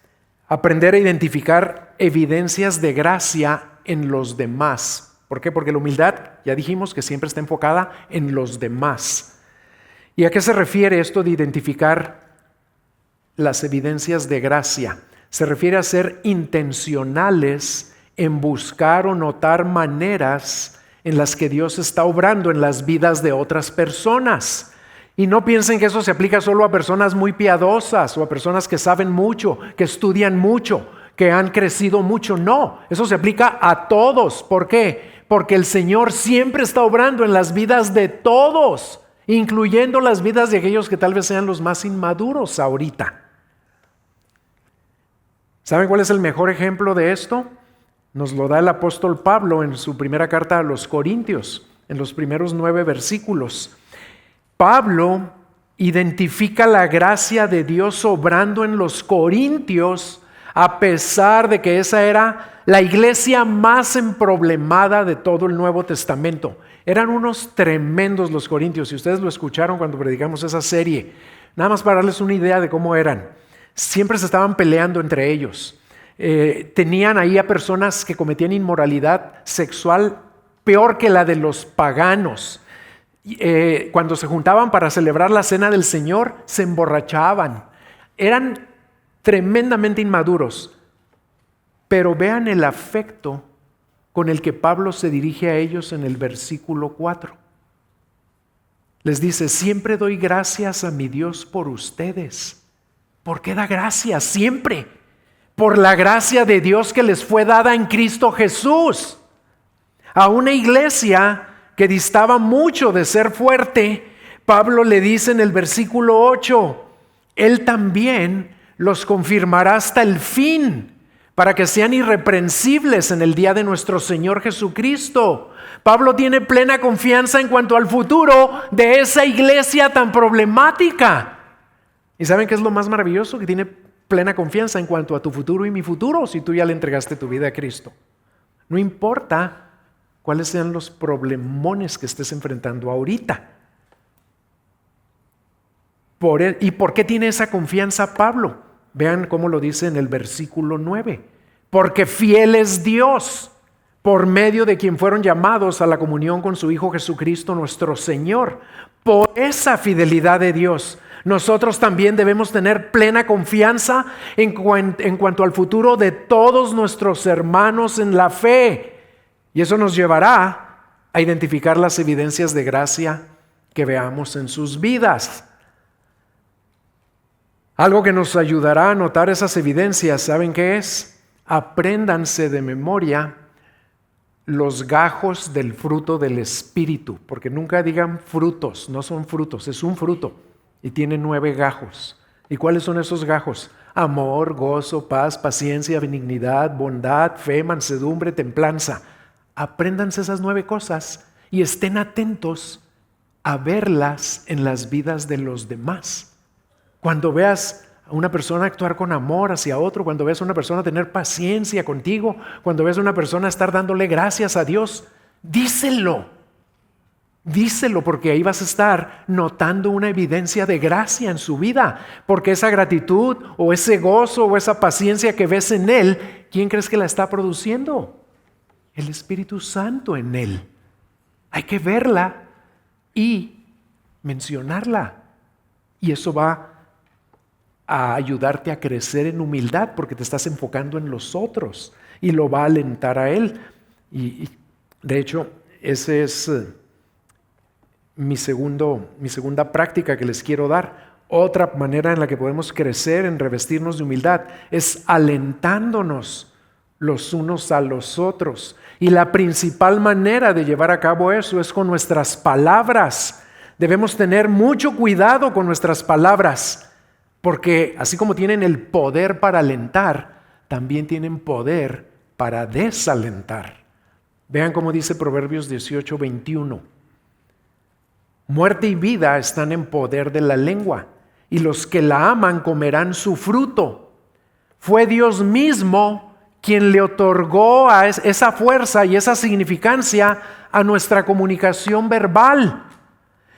aprender a identificar evidencias de gracia en los demás. ¿Por qué? Porque la humildad, ya dijimos que siempre está enfocada en los demás. ¿Y a qué se refiere esto de identificar las evidencias de gracia? Se refiere a ser intencionales en buscar o notar maneras en las que Dios está obrando en las vidas de otras personas. Y no piensen que eso se aplica solo a personas muy piadosas o a personas que saben mucho, que estudian mucho, que han crecido mucho. No, eso se aplica a todos. ¿Por qué? Porque el Señor siempre está obrando en las vidas de todos, incluyendo las vidas de aquellos que tal vez sean los más inmaduros ahorita. ¿Saben cuál es el mejor ejemplo de esto? Nos lo da el apóstol Pablo en su primera carta a los Corintios, en los primeros 9 versículos. Pablo identifica la gracia de Dios obrando en los Corintios, a pesar de que esa era la iglesia más emproblemada de todo el Nuevo Testamento. Eran unos tremendos los Corintios, y ustedes lo escucharon cuando predicamos esa serie. Nada más para darles una idea de cómo eran. Siempre se estaban peleando entre ellos. Tenían ahí a personas que cometían inmoralidad sexual peor que la de los paganos. Cuando se juntaban para celebrar la cena del Señor, se emborrachaban. Eran tremendamente inmaduros. Pero vean el afecto con el que Pablo se dirige a ellos en el versículo 4. Les dice: siempre doy gracias a mi Dios por ustedes. ¿Por qué da gracias? Siempre. Por la gracia de Dios que les fue dada en Cristo Jesús. A una iglesia que distaba mucho de ser fuerte, Pablo le dice en el versículo 8, Él también los confirmará hasta el fin, para que sean irreprensibles en el día de nuestro Señor Jesucristo. Pablo tiene plena confianza en cuanto al futuro de esa iglesia tan problemática. ¿Y saben qué es lo más maravilloso? Que tiene plena confianza en cuanto a tu futuro y mi futuro, si tú ya le entregaste tu vida a Cristo. No importa cuáles sean los problemones que estés enfrentando ahorita. ¿Y por qué tiene esa confianza Pablo? Vean cómo lo dice en el versículo 9. Porque fiel es Dios, por medio de quien fueron llamados a la comunión con su Hijo Jesucristo nuestro Señor. Por esa fidelidad de Dios, nosotros también debemos tener plena confianza en cuanto al futuro de todos nuestros hermanos en la fe. Y eso nos llevará a identificar las evidencias de gracia que veamos en sus vidas. Algo que nos ayudará a notar esas evidencias, ¿saben qué es? Apréndanse de memoria los gajos del fruto del Espíritu, porque nunca digan frutos, no son frutos, es un fruto y tiene 9 gajos. ¿Y cuáles son esos gajos? Amor, gozo, paz, paciencia, benignidad, bondad, fe, mansedumbre, templanza. Apréndanse esas 9 cosas y estén atentos a verlas en las vidas de los demás. Cuando veas a una persona actuar con amor hacia otro, cuando veas a una persona tener paciencia contigo, cuando veas a una persona estar dándole gracias a Dios, díselo. Díselo, porque ahí vas a estar notando una evidencia de gracia en su vida, porque esa gratitud o ese gozo o esa paciencia que ves en él, ¿quién crees que la está produciendo? El Espíritu Santo en él. Hay que verla y mencionarla, y eso va a ayudarte a crecer en humildad porque te estás enfocando en los otros y lo va a alentar a él. Y de hecho, ese es mi segunda práctica que les quiero dar. Otra manera en la que podemos crecer en revestirnos de humildad es alentándonos los unos a los otros. Y la principal manera de llevar a cabo eso es con nuestras palabras. Debemos tener mucho cuidado con nuestras palabras, porque así como tienen el poder para alentar, también tienen poder para desalentar. Vean cómo dice Proverbios 18:21. Muerte y vida están en poder de la lengua, y los que la aman comerán su fruto. Fue Dios mismo quien le otorgó a esa fuerza y esa significancia a nuestra comunicación verbal.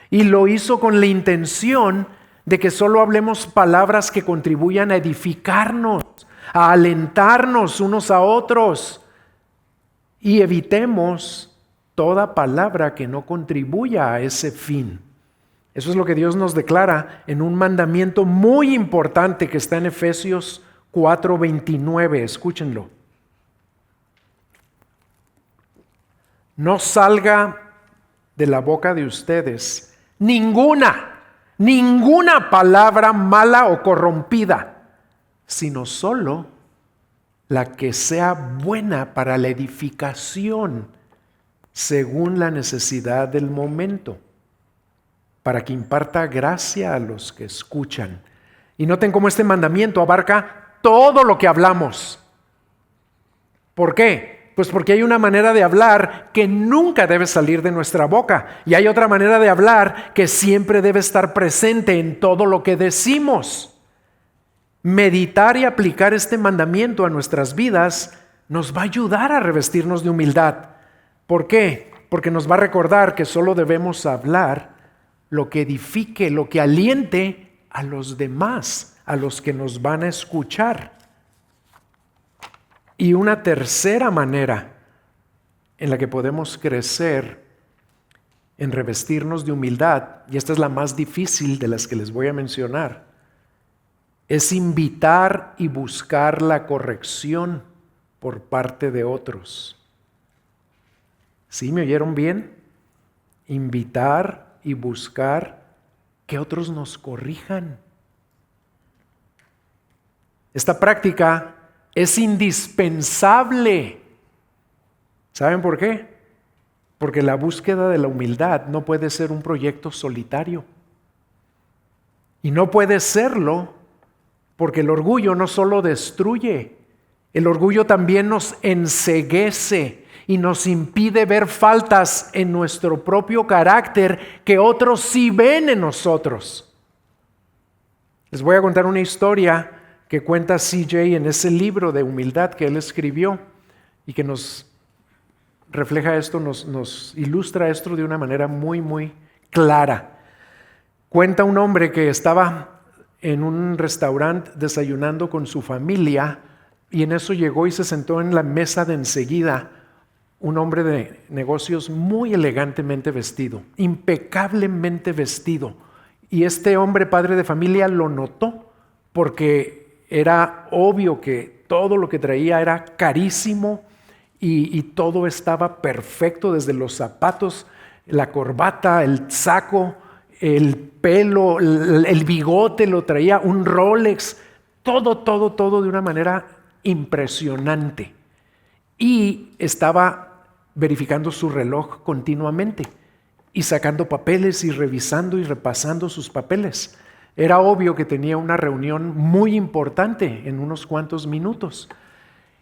Y lo hizo con la intención de que solo hablemos palabras que contribuyan a edificarnos, a alentarnos unos a otros, y evitemos toda palabra que no contribuya a ese fin. Eso es lo que Dios nos declara en un mandamiento muy importante que está en Efesios 4:29. Escúchenlo. No salga de la boca de ustedes ninguna palabra mala o corrompida, sino solo la que sea buena para la edificación, según la necesidad del momento, para que imparta gracia a los que escuchan. Y noten cómo este mandamiento abarca todo lo que hablamos. ¿Por qué? Pues porque hay una manera de hablar que nunca debe salir de nuestra boca, y hay otra manera de hablar que siempre debe estar presente en todo lo que decimos. Meditar y aplicar este mandamiento a nuestras vidas nos va a ayudar a revestirnos de humildad. ¿Por qué? Porque nos va a recordar que solo debemos hablar lo que edifique, lo que aliente a los demás, a los que nos van a escuchar. Y una tercera manera en la que podemos crecer en revestirnos de humildad, y esta es la más difícil de las que les voy a mencionar, es invitar y buscar la corrección por parte de otros. ¿Sí me oyeron bien? Invitar y buscar que otros nos corrijan. Esta práctica es indispensable. ¿Saben por qué? Porque la búsqueda de la humildad no puede ser un proyecto solitario. Y no puede serlo porque el orgullo no solo destruye, el orgullo también nos enceguece y nos impide ver faltas en nuestro propio carácter que otros sí ven en nosotros. Les voy a contar una historia que cuenta C.J. en ese libro de humildad que él escribió y que nos refleja esto, nos ilustra esto de una manera muy, muy clara. Cuenta un hombre que estaba en un restaurante desayunando con su familia y en eso llegó y se sentó en la mesa de enseguida un hombre de negocios muy elegantemente vestido, impecablemente vestido. Y este hombre, padre de familia, lo notó porque era obvio que todo lo que traía era carísimo y todo estaba perfecto, desde los zapatos, la corbata, el saco, el pelo, el bigote lo traía, un Rolex, todo de una manera impresionante. Y estaba verificando su reloj continuamente y sacando papeles y revisando y repasando sus papeles. Era obvio que tenía una reunión muy importante en unos cuantos minutos.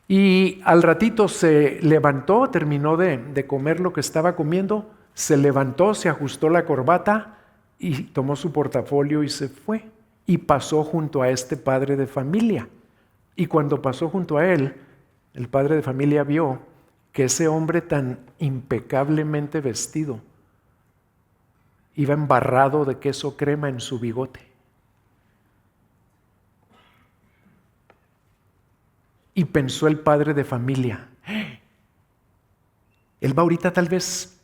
Y al ratito se levantó, terminó de comer lo que estaba comiendo, se levantó, se ajustó la corbata y tomó su portafolio y se fue. Y pasó junto a este padre de familia. Y cuando pasó junto a él, el padre de familia vio que ese hombre tan impecablemente vestido iba embarrado de queso crema en su bigote. Y pensó el padre de familia, él va ahorita tal vez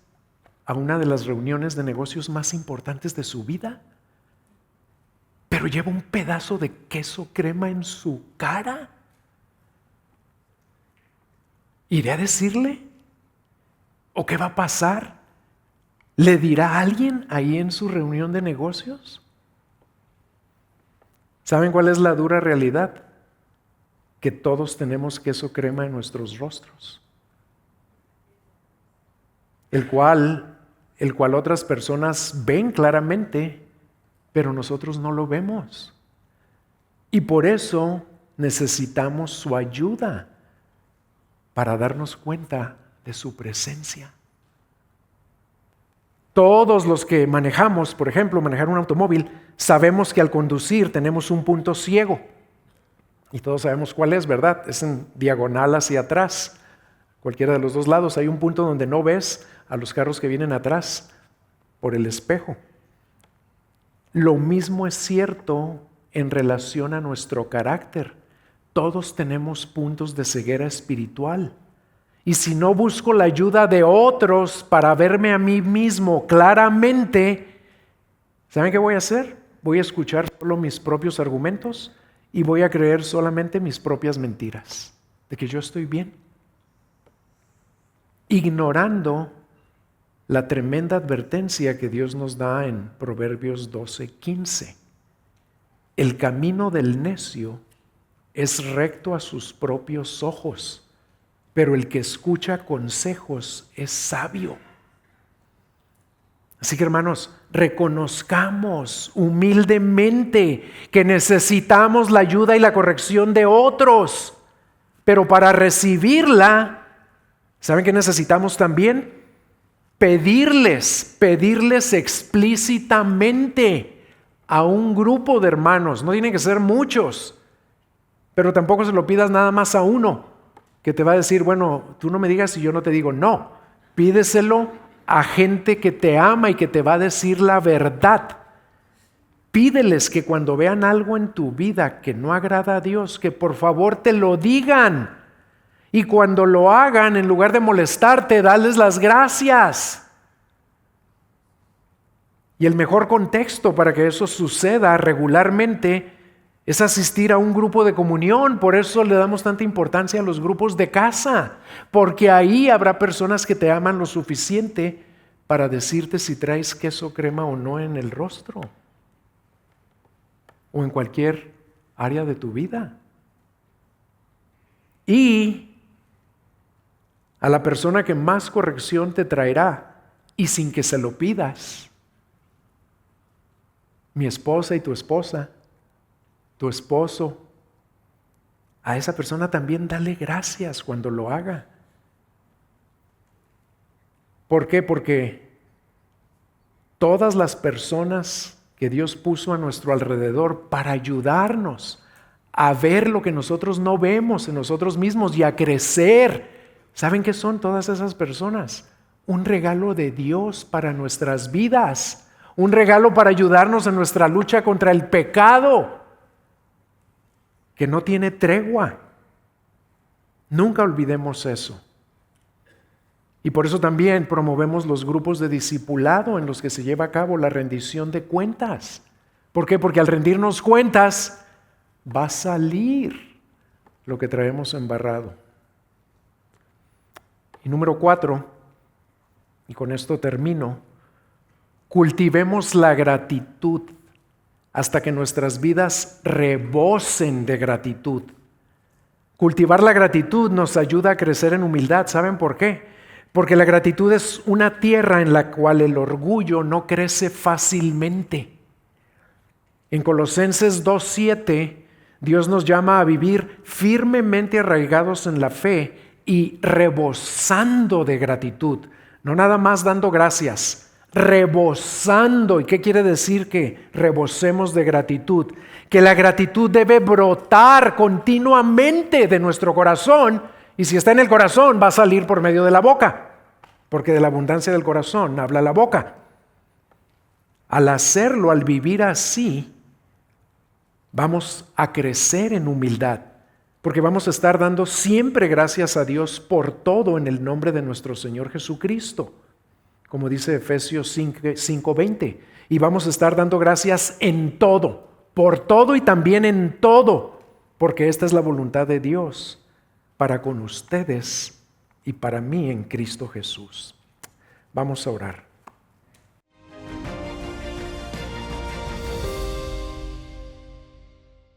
a una de las reuniones de negocios más importantes de su vida, pero lleva un pedazo de queso crema en su cara. ¿Iré a decirle? ¿O qué va a pasar? ¿Le dirá a alguien ahí en su reunión de negocios? ¿Saben cuál es la dura realidad? Que todos tenemos queso crema en nuestros rostros, el cual otras personas ven claramente, pero nosotros no lo vemos. Y por eso necesitamos su ayuda para darnos cuenta de su presencia. Todos los que manejamos, por ejemplo, manejar un automóvil, sabemos que al conducir tenemos un punto ciego. Y todos sabemos cuál es, ¿verdad? Es en diagonal hacia atrás. Cualquiera de los dos lados hay un punto donde no ves a los carros que vienen atrás por el espejo. Lo mismo es cierto en relación a nuestro carácter. Todos tenemos puntos de ceguera espiritual. Y si no busco la ayuda de otros para verme a mí mismo claramente, ¿saben qué voy a hacer? Voy a escuchar solo mis propios argumentos y voy a creer solamente mis propias mentiras, de que yo estoy bien, ignorando la tremenda advertencia que Dios nos da en Proverbios 12:15. El camino del necio es recto a sus propios ojos, pero el que escucha consejos es sabio. Así que, hermanos, reconozcamos humildemente que necesitamos la ayuda y la corrección de otros, pero para recibirla, ¿saben qué necesitamos también? Pedirles explícitamente a un grupo de hermanos. No tienen que ser muchos, pero tampoco se lo pidas nada más a uno, que te va a decir, bueno, tú no me digas y yo no te digo. No, pídeselo a gente que te ama y que te va a decir la verdad. Pídeles que cuando vean algo en tu vida que no agrada a Dios, que por favor te lo digan. Y cuando lo hagan, en lugar de molestarte, dales las gracias. Y el mejor contexto para que eso suceda regularmente es asistir a un grupo de comunión. Por eso le damos tanta importancia a los grupos de casa, porque ahí habrá personas que te aman lo suficiente para decirte si traes queso crema o no en el rostro, o en cualquier área de tu vida. Y a la persona que más corrección te traerá, y sin que se lo pidas, mi esposa y tu esposa, tu esposo, a esa persona también dale gracias cuando lo haga. ¿Por qué? Porque todas las personas que Dios puso a nuestro alrededor para ayudarnos a ver lo que nosotros no vemos en nosotros mismos y a crecer, ¿saben qué son todas esas personas? Un regalo de Dios para nuestras vidas. un regalo para ayudarnos en nuestra lucha contra el pecado, que no tiene tregua. Nunca olvidemos eso. Y por eso también promovemos los grupos de discipulado en los que se lleva a cabo la rendición de cuentas. ¿Por qué? Porque al rendirnos cuentas va a salir lo que traemos embarrado. Y número 4, y con esto termino, cultivemos la gratitud hasta que nuestras vidas rebosen de gratitud. Cultivar la gratitud nos ayuda a crecer en humildad. ¿Saben por qué? Porque la gratitud es una tierra en la cual el orgullo no crece fácilmente. En Colosenses 2:7, Dios nos llama a vivir firmemente arraigados en la fe y rebosando de gratitud. No nada más dando gracias, rebosando. ¿Y qué quiere decir que rebosemos de gratitud? Que la gratitud debe brotar continuamente de nuestro corazón, y si está en el corazón va a salir por medio de la boca, porque de la abundancia del corazón habla la boca. Al hacerlo, al vivir así, vamos a crecer en humildad, porque vamos a estar dando siempre gracias a Dios por todo en el nombre de nuestro Señor Jesucristo, como dice Efesios 5:20, y vamos a estar dando gracias en todo, por todo y también en todo, porque esta es la voluntad de Dios para con ustedes y para mí en Cristo Jesús. Vamos a orar.